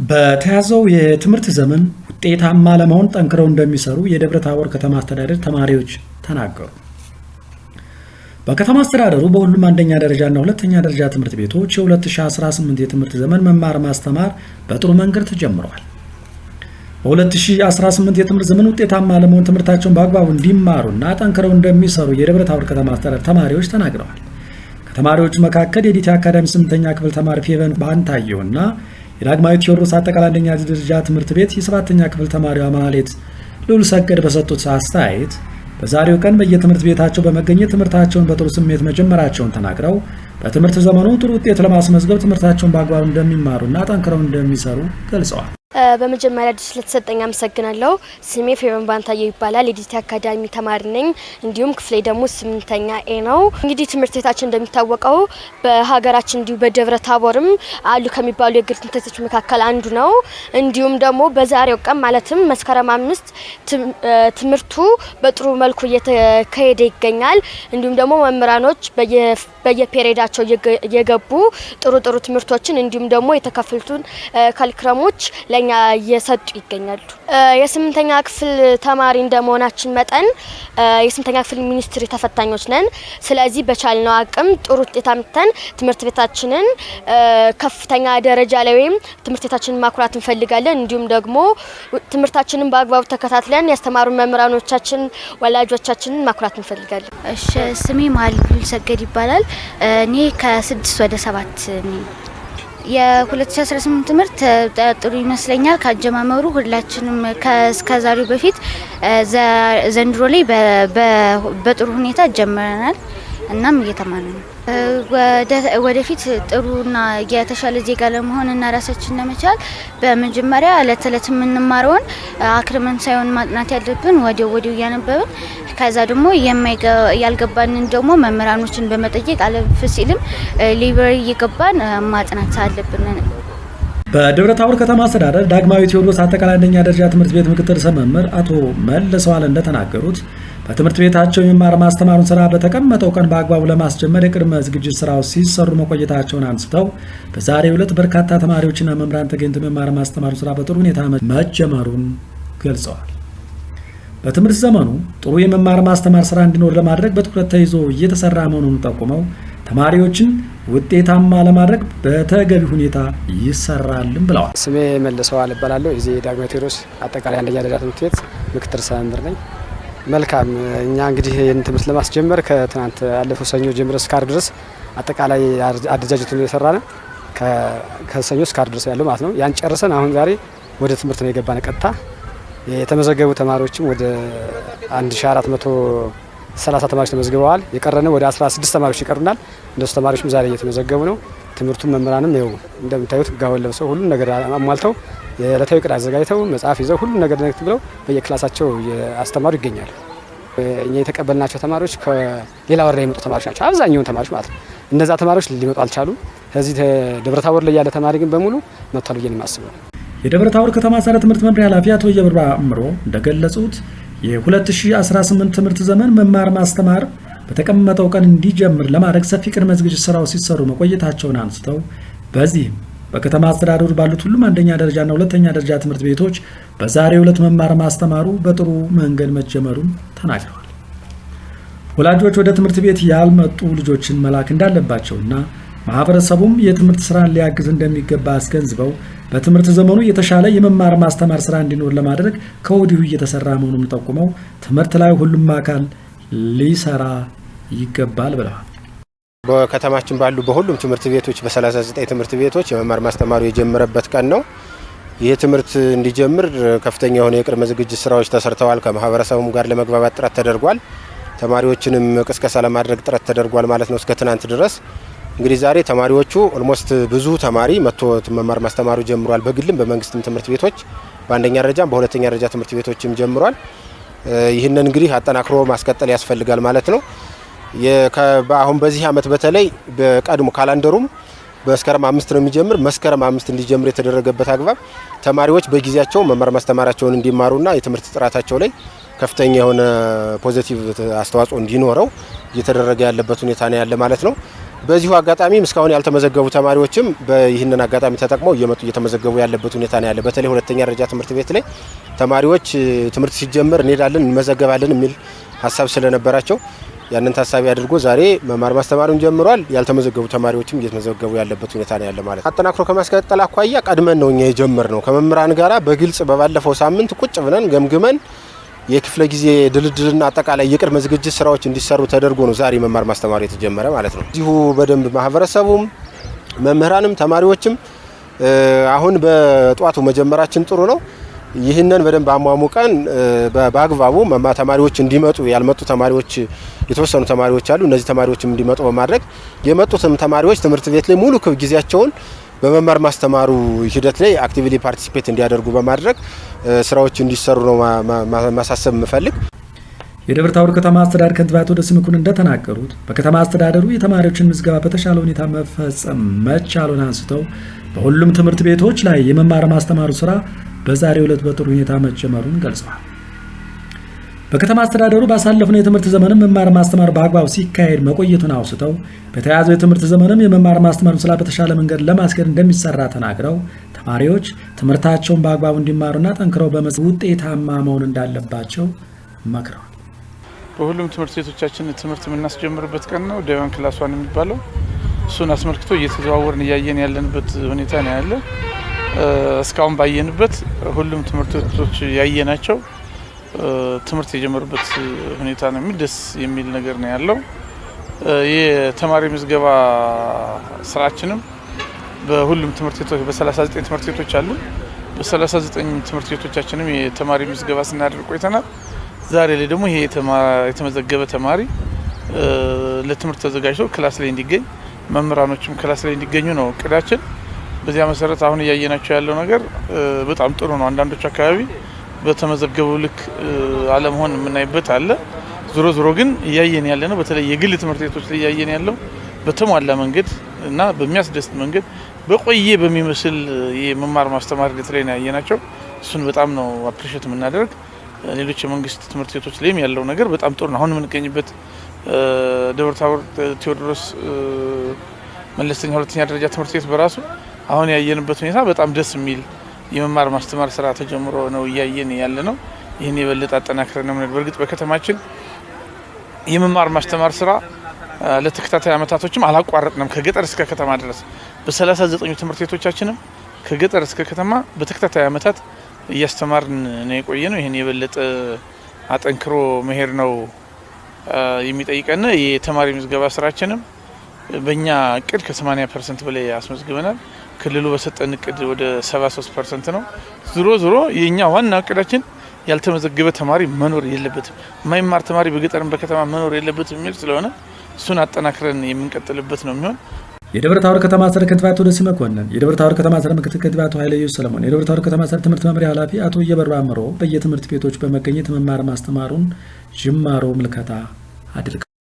በተያዘው የትምህርት ዘመን ውጤታማ ለመሆን ጠንክረው እንደሚሰሩ የደብረ ታቦር ከተማ አስተዳደር ተማሪዎች ተናገሩ። በከተማ አስተዳደሩ በሁሉም አንደኛ ደረጃና ሁለተኛ ደረጃ ትምህርት ቤቶች የ2018 የትምህርት ዘመን መማር ማስተማር በጥሩ መንገድ ተጀምሯል። በ2018 የትምህርት ዘመን ውጤታማ ለመሆን ትምህርታቸውን በአግባቡ እንዲማሩና ጠንክረው እንደሚሰሩ የደብረ ታቦር ከተማ አስተዳደር ተማሪዎች ተናግረዋል። ከተማሪዎቹ መካከል የዲቲ አካዳሚ 8ኛ ክፍል ተማሪ ፌቨን ባንታየውና የዳግማዊ ቴዎድሮስ አጠቃላይ አንደኛ ደረጃ ትምህርት ቤት የ7ኛ ክፍል ተማሪዋ ማህሌት ልዑል ሰገድ በሰጡት አስተያየት በዛሬው ቀን በየትምህርት ቤታቸው በመገኘት ትምህርታቸውን በጥሩ ስሜት መጀመራቸውን ተናግረው በትምህርት ዘመኑ ጥሩ ውጤት ለማስመዝገብ ትምህርታቸውን በአግባቡ እንደሚማሩና ጠንክረው እንደሚሰሩ ገልጸዋል። በመጀመሪያ ድል ስለተሰጠኝ አመሰግናለሁ። ስሜ ፌቨን ባንታየው ይባላል። የዲቲ አካዳሚ ተማሪ ነኝ። እንዲሁም ክፍሌ ደግሞ 8ኛ ኤ ነው። እንግዲህ ትምህርት ቤታችን እንደሚታወቀው በሀገራችን እንዲሁ በደብረ ታቦርም አሉ ከሚባሉ የግል ትምህርት ቤቶች መካከል አንዱ ነው። እንዲሁም ደግሞ በዛሬው ቀን ማለትም መስከረም 5 ትምህርቱ በጥሩ መልኩ እየተካሄደ ይገኛል። እንዲሁም ደግሞ መምህራኖች በየፔሬዳቸው እየገቡ ጥሩ ትምህርቶችን እንዲሁም ደግሞ የተከፈሉትን ካልክረሞች ለኛ እየሰጡ ይገኛሉ። የ8ኛ ክፍል ተማሪ እንደመሆናችን መጠን የ8ኛ ክፍል ሚኒስትሪ ተፈታኞች ነን። ስለዚህ በቻልነው አቅም ጥሩ ውጤት አምጥተን ትምህርት ቤታችንን ከፍተኛ ደረጃ ላይ ወይም ትምህርት ቤታችንን ማኩራት እንፈልጋለን። እንዲሁም ደግሞ ትምህርታችንን በአግባቡ ተከታትለን ያስተማሩ መምህራኖቻችን፣ ወላጆቻችንን ማኩራት እንፈልጋለን። እሺ፣ ስሜ ማህሌት ልዑል ሰገድ ይባላል። እኔ ከ6 ወደ 7 ነኝ። የ2018 ትምህርት ጥሩ ይመስለኛል። ካጀማመሩ ሁላችንም ከዛሬው በፊት ዘንድሮ ላይ በጥሩ ሁኔታ ጀምረናል። እናም እየተማርን ነው። ወደፊት ጥሩና የተሻለ ዜጋ ለመሆንና ራሳችንን ለመቻል በመጀመሪያ እለት እለት የምንማረውን አክርመን ሳይሆን ማጥናት ያለብን ወዲያው እያነበብን ከዛ ደግሞ ያልገባንን ደግሞ መምህራኖችን በመጠየቅ አለፍ ሲልም ላይብረሪ እየገባን ማጥናት አለብን። በደብረ ታቦር ከተማ አስተዳደር ዳግማዊ ቴዎድሮስ አጠቃላይ አንደኛ ደረጃ ትምህርት ቤት ምክትል ርዕሰ መምህር አቶ መልሰዋል እንደተናገሩት በትምህርት ቤታቸው የመማር ማስተማሩን ስራ በተቀመጠው ቀን በአግባቡ ለማስጀመር የቅድመ ዝግጅት ስራዎች ሲሰሩ መቆየታቸውን አንስተው በዛሬው ዕለት በርካታ ተማሪዎችና መምህራን ተገኝተው የመማር ማስተማሩ ስራ በጥሩ ሁኔታ መጀመሩን ገልጸዋል። በትምህርት ዘመኑ ጥሩ የመማር ማስተማር ስራ እንዲኖር ለማድረግ በትኩረት ተይዞ እየተሰራ መሆኑን ጠቁመው ተማሪዎችን ውጤታማ ለማድረግ በተገቢ ሁኔታ ይሰራልም ብለዋል። ስሜ መልሰዋል እባላለሁ። እዚህ ዳግማዊ ቴዎድሮስ አጠቃላይ አንደኛ ደረጃ ትምህርት ቤት ምክትል ርዕሰ መምህር ነኝ። መልካም። እኛ እንግዲህ ይህን ትምህርት ለማስጀመር ከትናንት ያለፈው ሰኞ ጀምሮ እስከ ዓርብ ድረስ አጠቃላይ አደረጃጀቱን የሰራነ ከሰኞ እስከ ዓርብ ድረስ ያለው ማለት ነው። ያን ጨርሰን አሁን ዛሬ ወደ ትምህርት ነው የገባነ። ቀጥታ የተመዘገቡ ተማሪዎችም ወደ 1430 ተማሪዎች ተመዝግበዋል። የቀረነ ወደ 16 ተማሪዎች ይቀሩናል። እነሱ ተማሪዎችም ዛሬ እየተመዘገቡ ነው። ትምህርቱም መምህራንም ይኸው እንደምታዩት ጋውን ለብሰው ሁሉም ነገር አሟልተው የዕለታዊ ዕቅድ አዘጋጅተው መጽሐፍ ይዘው ሁሉም ነገር ነክት ብለው በየክላሳቸው ያስተማሩ ይገኛሉ። እኛ የተቀበልናቸው ተማሪዎች ከሌላ ወረዳ የመጡ ተማሪዎች ናቸው፣ አብዛኛውን ተማሪዎች ማለት ነው። እነዛ ተማሪዎች ሊመጡ አልቻሉም። ከዚህ ደብረ ታቦር ላይ ያለ ተማሪ ግን በሙሉ መጥቷል ብዬ ነው የማስበው። የደብረ ታቦር ከተማ አስተዳደር ትምህርት መምሪያ ኃላፊ አቶ የብራ አምሮ እንደገለጹት የ2018 ትምህርት ዘመን መማር ማስተማር በተቀመጠው ቀን እንዲጀምር ለማድረግ ሰፊ ቅድመ ዝግጅት ስራዎች ሲሰሩ መቆየታቸውን አንስተው በዚህም በከተማ አስተዳደሩ ባሉት ሁሉም አንደኛ ደረጃና ሁለተኛ ደረጃ ትምህርት ቤቶች በዛሬው ዕለት መማር ማስተማሩ በጥሩ መንገድ መጀመሩን ተናግረዋል። ወላጆች ወደ ትምህርት ቤት ያልመጡ ልጆችን መላክ እንዳለባቸውና ማህበረሰቡም የትምህርት ስራን ሊያግዝ እንደሚገባ አስገንዝበው በትምህርት ዘመኑ የተሻለ የመማር ማስተማር ስራ እንዲኖር ለማድረግ ከወዲሁ እየተሰራ መሆኑን ጠቁመው ትምህርት ላይ ሁሉም አካል ሊሰራ ይገባል ብለዋል። በከተማችን ባሉ በሁሉም ትምህርት ቤቶች በ39 ትምህርት ቤቶች የመማር ማስተማሩ የጀመረበት ቀን ነው። ይህ ትምህርት እንዲጀምር ከፍተኛ የሆነ የቅድመ ዝግጅት ስራዎች ተሰርተዋል። ከማህበረሰቡም ጋር ለመግባባት ጥረት ተደርጓል። ተማሪዎችንም ቅስቀሳ ለማድረግ ጥረት ተደርጓል ማለት ነው እስከ ትናንት ድረስ። እንግዲህ ዛሬ ተማሪዎቹ ኦልሞስት ብዙ ተማሪ መጥቶ መማር ማስተማሩ ጀምሯል። በግልም በመንግስትም ትምህርት ቤቶች በአንደኛ ደረጃም በሁለተኛ ደረጃ ትምህርት ቤቶችም ጀምሯል። ይህንን እንግዲህ አጠናክሮ ማስቀጠል ያስፈልጋል ማለት ነው። አሁን በዚህ አመት በተለይ በቀድሞ ካላንደሩም መስከረም 5 ነው የሚጀምር። መስከረም 5 እንዲጀምር የተደረገበት አግባብ ተማሪዎች በጊዜያቸው መማር ማስተማራቸውን እንዲማሩና የትምህርት ጥራታቸው ላይ ከፍተኛ የሆነ ፖዚቲቭ አስተዋጽኦ እንዲኖረው እየተደረገ ያለበት ሁኔታ ነው ያለ ማለት ነው። በዚሁ አጋጣሚ እስካሁን ያልተመዘገቡ ተማሪዎችም በይህንን አጋጣሚ ተጠቅመው እየተመዘገቡ ያለበት ሁኔታ ነው ያለ። በተለይ ሁለተኛ ደረጃ ትምህርት ቤት ላይ ተማሪዎች ትምህርት ሲጀመር እንሄዳለን እንመዘገባለን የሚል ሀሳብ ስለነበራቸው ያንን ታሳቢ አድርጎ ዛሬ መማር ማስተማሩን ጀምሯል። ያልተመዘገቡ ተማሪዎችም እየተመዘገቡ ያለበት ሁኔታ ነው ያለ ማለት። አጠናክሮ ከማስቀጠል አኳያ ቀድመን ነው እኛ የጀመርነው ከመምህራን ጋራ በግልጽ በባለፈው ሳምንት ቁጭ ብለን ገምግመን የክፍለ ጊዜ ድልድልና አጠቃላይ የቅድመ ዝግጅት ስራዎች እንዲሰሩ ተደርጎ ነው ዛሬ መማር ማስተማሩ የተጀመረ ማለት ነው። እዚሁ በደንብ ማህበረሰቡም መምህራንም ተማሪዎችም አሁን በጧቱ መጀመራችን ጥሩ ነው። ይህንን በደንብ አሟሙቀን በአግባቡ ተማሪዎች እንዲመጡ ያልመጡ ተማሪዎች የተወሰኑ ተማሪዎች አሉ። እነዚህ ተማሪዎችም እንዲመጡ በማድረግ የመጡትም ተማሪዎች ትምህርት ቤት ላይ ሙሉ ጊዜያቸውን በመማር ማስተማሩ ሂደት ላይ አክቲቪሊ ፓርቲሲፔት እንዲያደርጉ በማድረግ ስራዎች እንዲሰሩ ነው ማሳሰብ የምፈልግ። የደብረ ታቦር ከተማ አስተዳደር ከንቲባ አቶ ደስ ምኩን እንደተናገሩት በከተማ አስተዳደሩ የተማሪዎችን ምዝገባ በተሻለ ሁኔታ መፈጸም መቻሉን አንስተው በሁሉም ትምህርት ቤቶች ላይ የመማር ማስተማሩ ስራ በዛሬው ዕለት በጥሩ ሁኔታ መጀመሩን ገልጸዋል። በከተማ አስተዳደሩ ባሳለፍነው የትምህርት ዘመንም መማር ማስተማር በአግባቡ ሲካሄድ መቆየቱን አውስተው በተያያዘው የትምህርት ዘመንም የመማር ማስተማር ስራ በተሻለ መንገድ ለማስኬድ እንደሚሰራ ተናግረው ተማሪዎች ትምህርታቸውን በአግባቡ እንዲማሩና ጠንክረው ውጤታማ መሆን እንዳለባቸው መክረዋል። በሁሉም ትምህርት ቤቶቻችን ትምህርት የምናስጀምርበት ቀን ነው ዴቫን ክላስ 1 የሚባለው። እሱን አስመልክቶ እየተዘዋወርን እያየን ያለንበት ሁኔታ ነው ያለ። እስካሁን ባየንበት ሁሉም ትምህርት ቤቶች ያየናቸው ትምህርት የጀመሩበት ሁኔታ ነው ደስ የሚል ነገር ነው ያለው። የተማሪ ምዝገባ ስራችንም በሁሉም ትምህርት ቤቶች በ39 ትምህርት ቤቶች አሉ። በ39 ትምህርት ቤቶቻችንም የተማሪ ምዝገባ ስናደርግ ቆይተናል። ዛሬ ላይ ደግሞ ይሄ የተመዘገበ ተማሪ ለትምህርት ተዘጋጅቶ ክላስ ላይ እንዲገኝ መምህራኖችም ክላስ ላይ እንዲገኙ ነው እቅዳችን። በዚያ መሰረት አሁን እያየናቸው ያለው ነገር በጣም ጥሩ ነው። አንዳንዶች አካባቢ በተመዘገበው ልክ አለመሆን የምናይበት አለ። ዞሮ ዞሮ ግን እያየን ያለ ነው። በተለይ የግል ትምህርት ቤቶች ላይ እያየን ያለው በተሟላ መንገድ እና በሚያስደስት መንገድ በቆየ በሚመስል የመማር ማስተማር ሂደት ላይ ነው ያየናቸው። እሱን በጣም ነው አፕሪሼት የምናደርግ። ሌሎች የመንግስት ትምህርት ቤቶች ላይም ያለው ነገር በጣም ጥሩ ነው። አሁን የምንገኝበት ደብረ ታቦር ቴዎድሮስ መለስተኛ ሁለተኛ ደረጃ ትምህርት ቤት በራሱ አሁን ያየንበት ሁኔታ በጣም ደስ የሚል የመማር ማስተማር ስራ ተጀምሮ ነው እያየን ያለ ነው። ይህን የበለጠ አጠናክረን ነው። በእርግጥ በከተማችን የመማር ማስተማር ስራ ለተከታታይ አመታቶችም አላቋረጥንም። ከገጠር እስከ ከተማ ድረስ በ39 ትምህርት ቤቶቻችንም ከገጠር እስከ ከተማ በተከታታይ አመታት እያስተማርን ነው የቆየ ነው። ይህን የበለጠ አጠንክሮ መሄድ ነው የሚጠይቀን። የተማሪ ምዝገባ ስራችንም በእኛ እቅድ ከ80% በላይ አስመዝግበናል። ክልሉ በሰጠን እቅድ ወደ 73% ነው። ዞሮ የኛ ዋና እቅዳችን ያልተመዘገበ ተማሪ መኖር የለበትም፣ የማይማር ተማሪ በገጠርም በከተማ መኖር የለበትም የሚል ስለሆነ እሱን አጠናክረን የምንቀጥልበት ነው የሚሆን። የደብረ ታቦር ከተማ አስተዳደር ከንቲባ አቶ ደስ መኮንን፣ የደብረ ታቦር ከተማ አስተዳደር ምክትል ከንቲባ አቶ ኃይለየሱስ ሰለሞን፣ የደብረ ታቦር ከተማ አስተዳደር ትምህርት መምሪያ ኃላፊ አቶ እየበሩ አምሮ በየትምህርት ቤቶች በመገኘት መማር ማስተማሩን ጅማሮ ምልከታ አድርገዋል።